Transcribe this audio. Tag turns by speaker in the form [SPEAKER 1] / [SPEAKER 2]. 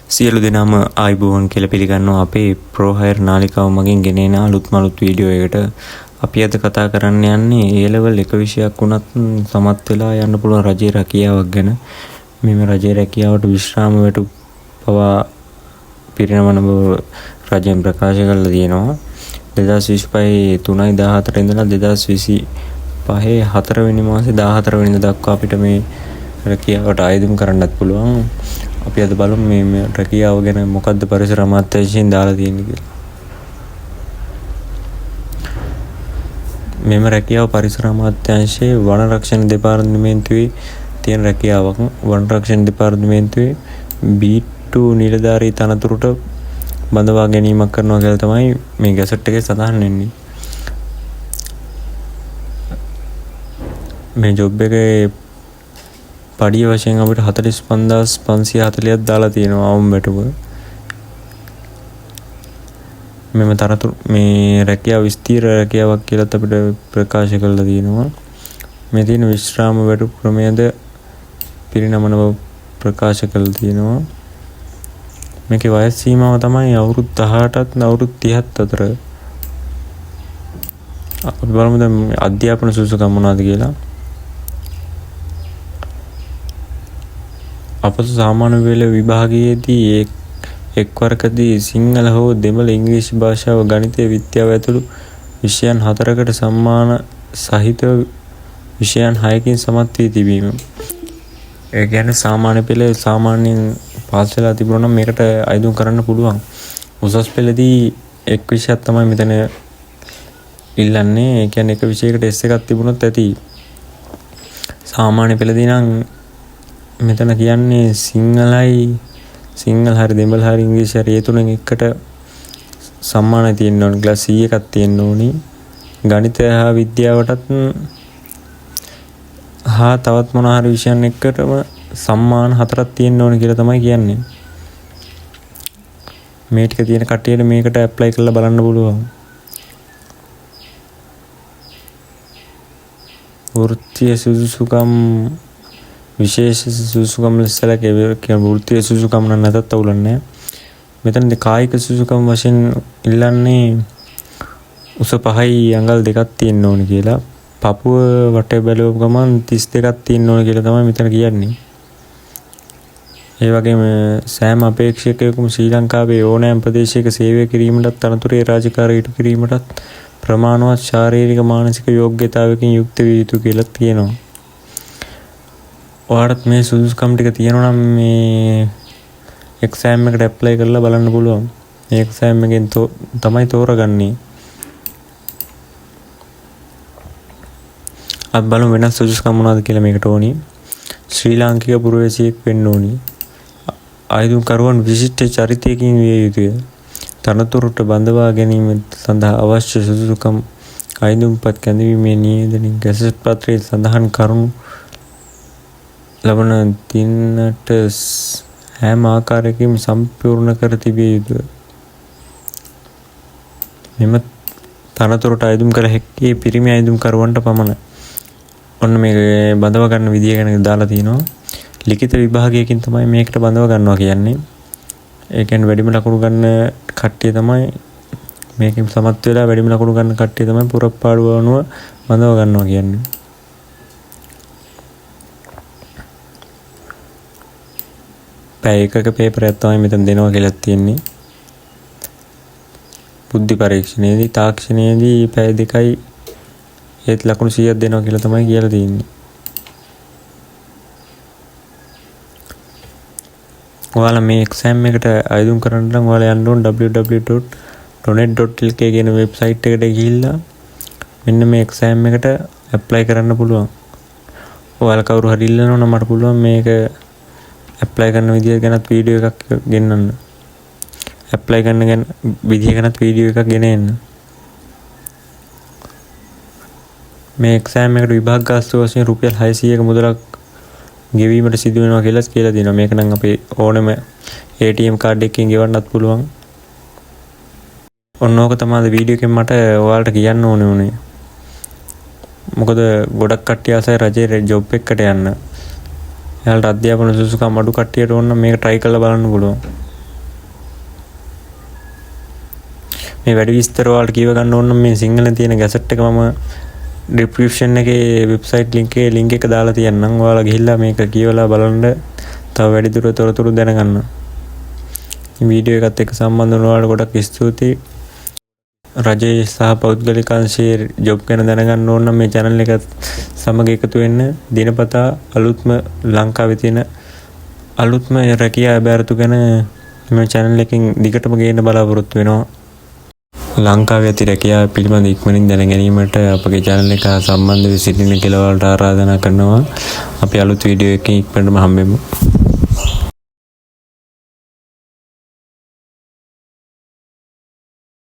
[SPEAKER 1] සියලු දෙනාම ආයිබෝවන් කියලා පිළිගන්නවා අපේ ප්‍රෝහයර් නාලිකාව මගින් ගෙනෙන අලුත්ම වීඩියෝ එකට. අපි අද කතා කරන්න යන්නේ A level එක විෂයක් වුණත් සමත් වෙලා යන්න පුළුවන් රජයේ රැකියාවක් ගැන. මේ රජයේ රැකියාවට විශ්‍රාම වැටු පවා පිරිනමන බව රජයෙන් ප්‍රකාශ කළා තියෙනවා. 2025 3/14 ඉඳලා 2025 4 වෙනි මාසේ 14 වෙනිදා දක්වා අපිට මේ රැකියාවට ආයුධම් කරන්නත් පුළුවන්. අපි අද බලමු මේ රැකියාව ගැන මොකද්ද පරිසර අමාත්‍යාංශයෙන් දාලා තියෙන්නේ කියලා. මෙම රැකියාව පරිසර අමාත්‍යාංශයේ වන රක්ෂණ දෙපාර්තමේන්තුවේ තියෙන රැකියාවක්. වන රක්ෂණ දෙපාර්තමේන්තුවේ B2 නිලධාරී තනතුරට බඳවා ගැනීමක් කරනවා කියලා තමයි මේ ගැසට් එකේ සඳහන් වෙන්නේ. මේ ජොබ් එකේ පඩිය වශයෙන් අපිට 45540ක් දාලා තියෙනවා අවුම් වැටුප. මෙම තරතුරු මේ රැකියාව විස්තීර්ණ රැකියාවක් කියලාත් අපිට ප්‍රකාශ කරලා තියෙනවා. මේ තියෙන විශ්‍රාම වැටුප ක්‍රමයේද පිරිනමන බව ප්‍රකාශ කරලා තියෙනවා. මේකේ වයස් සීමාව තමයි අවුරුදු 18ත් අවුරුදු 30ත් අතර. අපි බලමු දැන් අධ්‍යාපන සුසුකම් මොනවද කියලා. අපට සාමාන්‍ය වේල විභාගයේදී එක් වරකදී සිංහල හෝ දෙමළ ඉංග්‍රීසි භාෂාව ගණිතය විද්‍යාව ඇතුළු විෂයන් 4කට සම්මාන සහිත විෂයන් 6කින් සමත් වී තිබීම. ඒ කියන්නේ සාමාන්‍ය පෙළ සාමාන්‍යයෙන් පාස් වෙලා තිබුණා නම් මේකට අයදුම් කරන්න පුළුවන්. උසස් පෙළදී එක් විෂයක් තමයි මෙතන ඉල්ලන්නේ. ඒ කියන්නේ එක විෂයකට S එකක් තිබුණොත් ඇති. සාමාන්‍ය පෙළදී නම් මෙතන කියන්නේ සිංහල හරි දෙමළ හරි ඉංග්‍රීසි හරි ඒ තුනෙන් එකට සම්මානයි තියෙන්න ඕනේ. ක්ලාස් C එකක් තියෙන්න ඕනේ. ගණිතය හා විද්‍යාවටත් හා තවත් මොන හරි විෂයන් එකකටම සම්මාන 4ක් තියෙන්න ඕනේ කියලා තමයි කියන්නේ. මේ ටික තියෙන කට්ටියට මේකට ඇප්ලයි කරලා බලන්න පුළුවන්. වෘත්තීය සුසුකම් විශේෂ සුසුකම් ලෙසලකේ වෘත්තීය සුසුකම් නැතත් අවුලන්නේ. මෙතනදී කායික සුසුකම් වශයෙන් ඉල්ලන්නේ උස 5යි අඟල් 2ක් තියෙන්න ඕනේ කියලා. පපුව වටේ බැලුව ගමන් 32ක් තියෙන්න ඕනේ කියලා තමයි මෙතන කියන්නේ. ඒ වගේම සෑම අපේක්ෂකයෙකුම ශ්‍රී ලංකාවේ ඕනෑම ප්‍රදේශයක සේවය කිරීමටත් අනතුරේ රාජකාරී ඉටු කිරීමටත් ප්‍රමාණවත් ශාරීරික මානසික යෝග්‍යතාවයකින් යුක්ත විය යුතු කියලා කියනවා. ඔයාලට මේ සුදුසුකම් ටික තියෙනවා නම් මේ එක්සෑම් එකට ඇප්ලයි කරලා බලන්න පුළුවන්. මේ එක්සෑම් එකෙන් තමයි තෝරගන්නේ. අපි බලමු වෙනස් සුදුසුකම් මොනවද කියලා මේකට ඕනි. ශ්‍රී ලාංකික පුරවැසියෙක් වෙන්න ඕනි. ආයුධ කරුවන් විශිෂ්ට චරිතයකින් විය යුතුය. තනතුරට බඳවා ගැනීම සඳහා අවශ්‍ය සුදුසුකම් ආයුධපත් කැඳවීමේ නියෝජන ගැසට් පත්‍රයේ සඳහන් කරුණු ලබන දිනට හැම ආකාරයකින් සම්පූර්ණ කර තිබිය යුතුය. මෙම තනතුරට ආයුධම් කළ හැකි පිරිමි ආයුධම් කරුවන්ට පමණයි. ඔන්න මේක බඳව ගන්න විදිය ගැන දාලා තිනවා. ලිඛිත විභාගයකින් තමයි මේකට බඳව ගන්නවා කියන්නේ. ඒ කියන්නේ වැඩිම ලකුණු ගන්න කට්ටිය තමයි මේකෙන් සමත් වෙලා වැඩිම ලකුණු ගන්න කට්ටිය තමයි පුරප්පාඩුව අනුව බඳව ගන්නවා කියන්නේ. පැය එකක පේපරයක් තමයි මෙතන දෙනවා කියලා තියෙන්නේ. බුද්ධි පරීක්ෂණයේදී තාක්ෂණයේදී පැය 2යි ඒත් ලකුණු 100ක් දෙනවා කියලා තමයි කියලා තියෙන්නේ. ඔයාලා මේ එක්සෑම් එකට ආයුධම් කරන්න නම් ඔයාලා යන්න ඕන www.donet.lk කියන වෙබ්සයිට් එකට ගිහිල්ලා මෙන්න මේ එක්සෑම් එකට ඇප්ලයි කරන්න පුළුවන්. ඔයාලා කවුරු හරි ඉල්ලනවා නම් මට පුළුවන් මේක ඇප්ලයි කරන විදිය ගැනත් වීඩියෝ එකක් ගෙන්නන්න. ඇප්ලයි කරන ගැන විදිය ගැනත් වීඩියෝ එකක් ගෙන එන්න. මේ එක්සෑම් එකට විභාග ගාස්තු වශයෙන් රුපියල් 600ක මුදලක් ගෙවීමට සිදු වෙනවා කියලා දෙනවා. මේක නම් අපේ ඕනම ATM කාඩ් එකකින් ගෙවන්නත් පුළුවන්. ඔන්න ඕක තමයි වීඩියෝ එකෙන් මට ඔයාලට කියන්න ඕනේ. මොකද ගොඩක් කට්ටිය ආසයි රජයේ ජොබ් එකකට යන්න. එයාලට අධ්‍යාපන සුසුකම් අඩු කට්ටියට ඕන නම් මේක try කරලා බලන්න පුළුවන්. මේ වැඩි විස්තර වලට කියව ගන්න ඕන නම් මේ සිංහලෙන් තියෙන ගැසට් එක මම ඩිස්ක්‍රිප්ෂන් එකේ වෙබ්සයිට් ලින්ක් එක දාලා තියන්නම්. ඔයාලා ගිහිල්ලා මේක කියවලා බලන්න තව වැඩිදුර තොරතුරු දැනගන්න. වීඩියෝ එකත් එක්ක සම්බන්ධ වුණ ඔයාලට ගොඩක් ස්තුතියි. රජයේ සහ පෞද්ගලික අංශයේ ජොබ් ගැන දැනගන්න ඕන නම් මේ channel එක සමග එකතු වෙන්න. දිනපතා අලුත්ම ලංකාවේ තියෙන අලුත්ම රැකියා අභ්‍යර්ථු ගැන මේ channel එකෙන් දිගටම ගේන්න බලාපොරොත්තු වෙනවා. ලංකාවේ ඇති රැකියාව පිළිබඳ ඉක්මනින් දැන ගැනීමට අපගේ channel එක සම්බන්ධ වී සිටින කියලා ඔයාලට ආරාධනා කරනවා. අපි අලුත් වීඩියෝ එකකින් ඉක්මනටම හම්බෙමු.